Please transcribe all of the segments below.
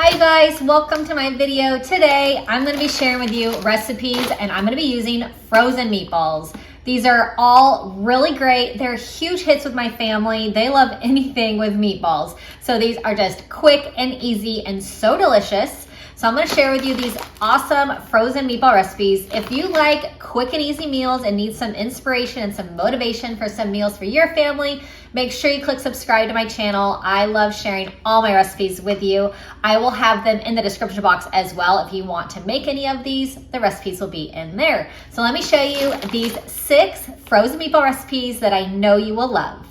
Hi guys, welcome to my video. Today I'm going to be sharing with you recipes and I'm going to be using frozen meatballs. These are all really great. They're huge hits with my family. They love anything with meatballs. So these are just quick and easy and so delicious. So I'm going to share with you these awesome frozen meatball recipes. If you like quick and easy meals and need some inspiration and some motivation for some meals for your family, make sure you click subscribe to my channel. I love sharing all my recipes with you. I will have them in the description box as well. If you want to make any of these, the recipes will be in there. So let me show you these 6 frozen meatball recipes that I know you will love.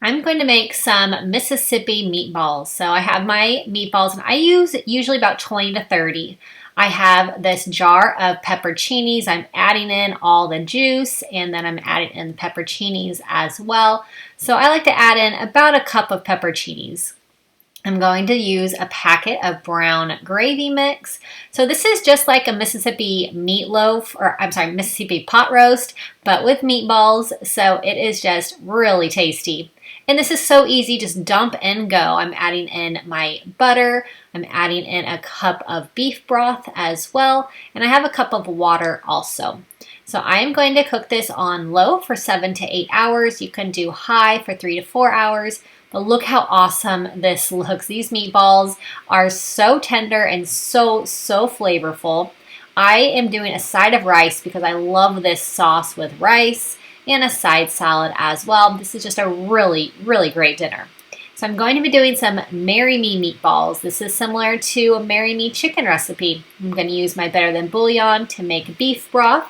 I'm going to make some Mississippi meatballs. So I have my meatballs and I use usually about 20 to 30. I have this jar of pepperoncinis. I'm adding in all the juice and then I'm adding in the pepperoncinis as well. So I like to add in about a cup of pepperoncinis. I'm going to use a packet of brown gravy mix. So this is just like a Mississippi meatloaf, or I'm sorry, Mississippi pot roast, but with meatballs. So it is just really tasty. And this is so easy, just dump and go. I'm adding in my butter. I'm adding in a cup of beef broth as well. And I have a cup of water also. So I am going to cook this on low for 7 to 8 hours. You can do high for 3 to 4 hours. But look how awesome this looks. These meatballs are so tender and so flavorful. I am doing a side of rice because I love this sauce with rice and a side salad as well. This is just a really great dinner. So I'm going to be doing some Marry Me meatballs. This is similar to a Marry Me chicken recipe. I'm going to use my Better Than bouillon to make beef broth.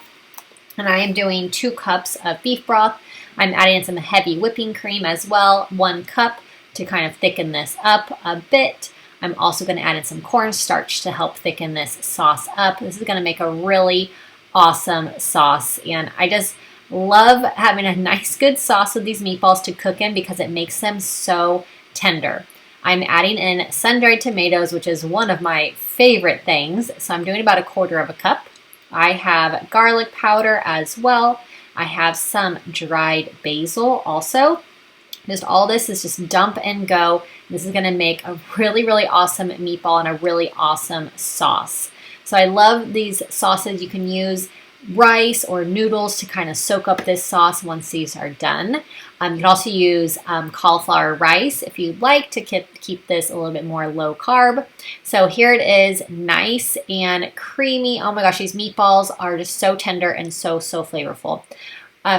And I am doing 2 cups of beef broth. I'm adding in some heavy whipping cream as well, 1 cup to kind of thicken this up a bit. I'm also going to add in some cornstarch to help thicken this sauce up. This is going to make a really awesome sauce. And I just love having a nice good sauce with these meatballs to cook in because it makes them so tender. I'm adding in sun-dried tomatoes, which is one of my favorite things. So I'm doing about 1/4 cup. I have garlic powder as well. I have some dried basil also. Just all this is just dump and go. This is going to make a really awesome meatball and a really awesome sauce. So I love these sauces. You can use rice or noodles to kind of soak up this sauce once these are done. You can also use cauliflower rice if you'd like to keep this a little bit more low carb. So here it is, nice and creamy. Oh my gosh, these meatballs are just so tender and so flavorful.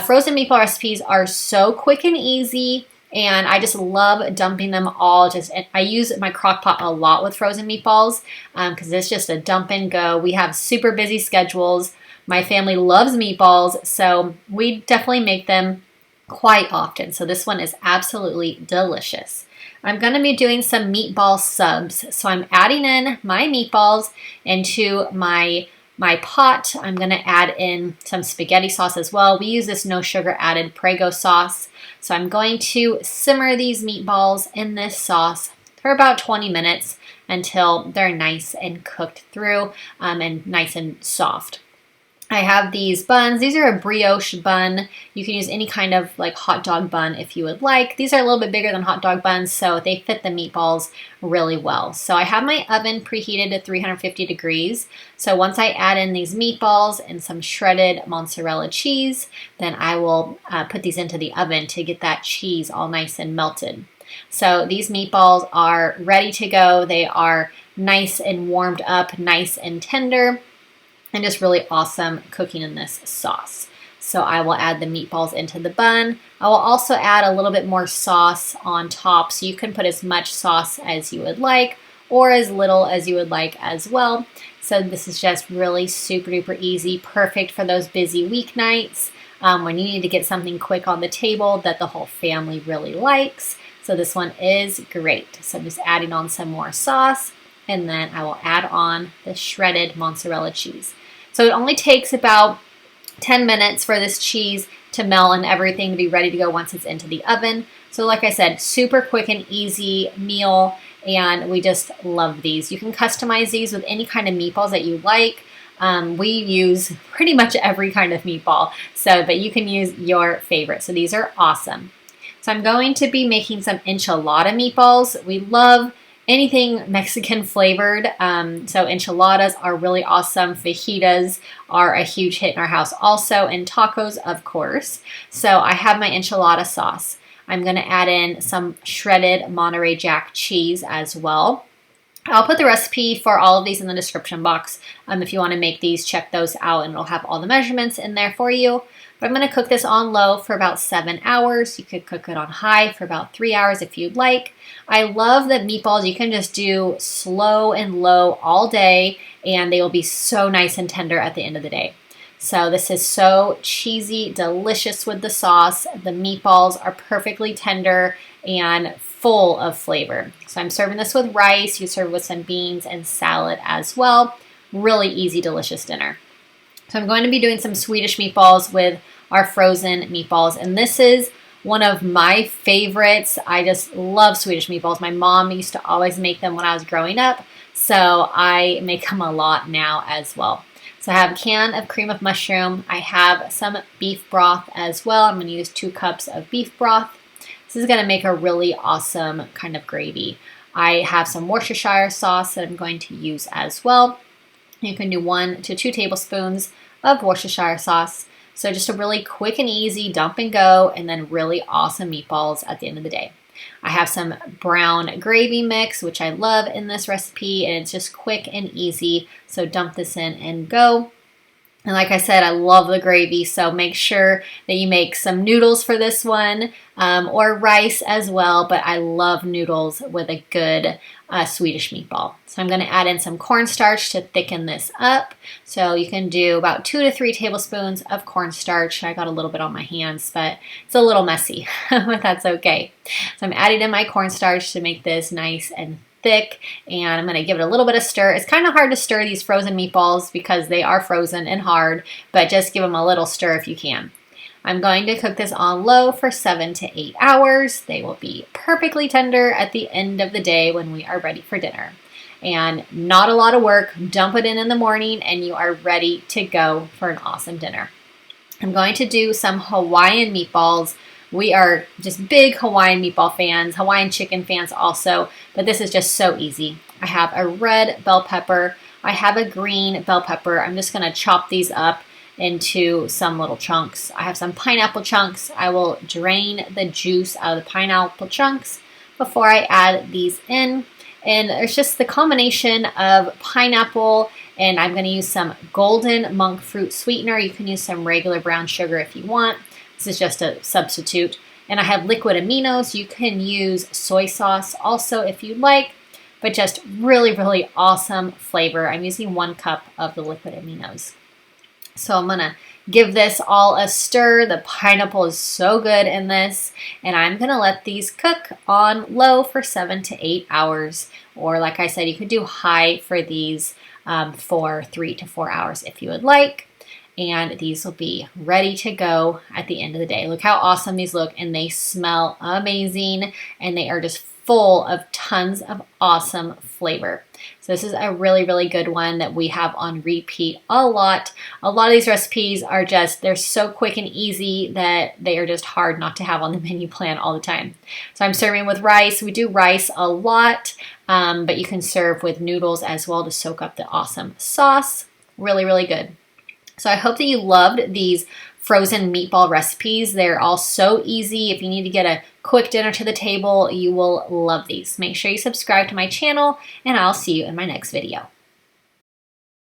Frozen meatball recipes are so quick and easy, and I just love dumping them all. I use my crock pot a lot with frozen meatballs because it's just a dump and go. We have super busy schedules. My family loves meatballs, so we definitely make them quite often. So this one is absolutely delicious. I'm going to be doing some meatball subs. So I'm adding in my meatballs into my pot. I'm going to add in some spaghetti sauce as well. We use this no sugar added Prego sauce. So I'm going to simmer these meatballs in this sauce for about 20 minutes until they're nice and cooked through and nice and soft. I have these buns. These are a brioche bun. You can use any kind of like hot dog bun if you would like. These are a little bit bigger than hot dog buns, so they fit the meatballs really well. So I have my oven preheated to 350 degrees. So once I add in these meatballs and some shredded mozzarella cheese, then I will put these into the oven to get that cheese all nice and melted. So these meatballs are ready to go. They are nice and warmed up, nice and tender, and just really awesome cooking in this sauce. So I will add the meatballs into the bun. I will also add a little bit more sauce on top, so you can put as much sauce as you would like or as little as you would like as well. So this is just really super duper easy, perfect for those busy weeknights when you need to get something quick on the table that the whole family really likes. So this one is great. So I'm just adding on some more sauce, and then I will add on the shredded mozzarella cheese. So it only takes about 10 minutes for this cheese to melt and everything to be ready to go once it's into the oven. So like I said, super quick and easy meal, and we just love these. You can customize these with any kind of meatballs that you like. We use pretty much every kind of meatball, but you can use your favorite. So these are awesome. So I'm going to be making some enchilada meatballs. We love anything Mexican flavored. So enchiladas are really awesome. Fajitas are a huge hit in our house also, and tacos, of course. So I have my enchilada sauce. I'm going to add in some shredded Monterey Jack cheese as well. I'll put the recipe for all of these in the description box. If you want to make these, check those out and it'll have all the measurements in there for you. But I'm going to cook this on low for about 7 hours. You could cook it on high for about 3 hours if you'd like. I love that meatballs you can just do slow and low all day and they will be so nice and tender at the end of the day. So this is so cheesy, delicious with the sauce. The meatballs are perfectly tender and full of flavor. So I'm serving this with rice. You serve with some beans and salad as well. Really easy, delicious dinner. So I'm going to be doing some Swedish meatballs with our frozen meatballs. And this is one of my favorites. I just love Swedish meatballs. My mom used to always make them when I was growing up. So I make them a lot now as well. So I have a can of cream of mushroom. I have some beef broth as well. I'm going to use 2 cups of beef broth. This is going to make a really awesome kind of gravy. I have some Worcestershire sauce that I'm going to use as well. You can do 1 to 2 tablespoons of Worcestershire sauce. So just a really quick and easy dump and go, and then really awesome meatballs at the end of the day. I have some brown gravy mix, which I love in this recipe, and it's just quick and easy. So dump this in and go. And like I said, I love the gravy, so make sure that you make some noodles for this one, or rice as well, but I love noodles with a good Swedish meatball. So I'm going to add in some cornstarch to thicken this up. So you can do about 2 to 3 tablespoons of cornstarch. I got a little bit on my hands, but it's a little messy, but that's okay. So I'm adding in my cornstarch to make this nice and thick, and I'm going to give it a little bit of stir. It's kind of hard to stir these frozen meatballs because they are frozen and hard, but just give them a little stir if you can. I'm going to cook this on low for 7 to 8 hours. They will be perfectly tender at the end of the day when we are ready for dinner. And not a lot of work. Dump it in the morning and you are ready to go for an awesome dinner. I'm going to do some Hawaiian meatballs. We are just big Hawaiian meatball fans, Hawaiian chicken fans also, but this is just so easy. I have a red bell pepper. I have a green bell pepper. I'm just going to chop these up into some little chunks. I have some pineapple chunks. I will drain the juice out of the pineapple chunks before I add these in. And there's just the combination of pineapple, and I'm going to use some golden monk fruit sweetener. You can use some regular brown sugar if you want. This is just a substitute. And I have liquid aminos. You can use soy sauce also if you'd like, but just really, really awesome flavor. I'm using 1 cup of the liquid aminos. So I'm going to give this all a stir. The pineapple is so good in this. And I'm going to let these cook on low for 7 to 8 hours. Or like I said, you could do high for these for 3 to 4 hours if you would like. And these will be ready to go at the end of the day. Look how awesome these look, and they smell amazing, and they are just full of tons of awesome flavor. So this is a really, really good one that we have on repeat a lot. A lot of these recipes are just, they're so quick and easy that they are just hard not to have on the menu plan all the time. So I'm serving with rice. We do rice a lot, but you can serve with noodles as well to soak up the awesome sauce. Really, really good. So I hope that you loved these frozen meatball recipes. They're all so easy. If you need to get a quick dinner to the table, you will love these. Make sure you subscribe to my channel, and I'll see you in my next video.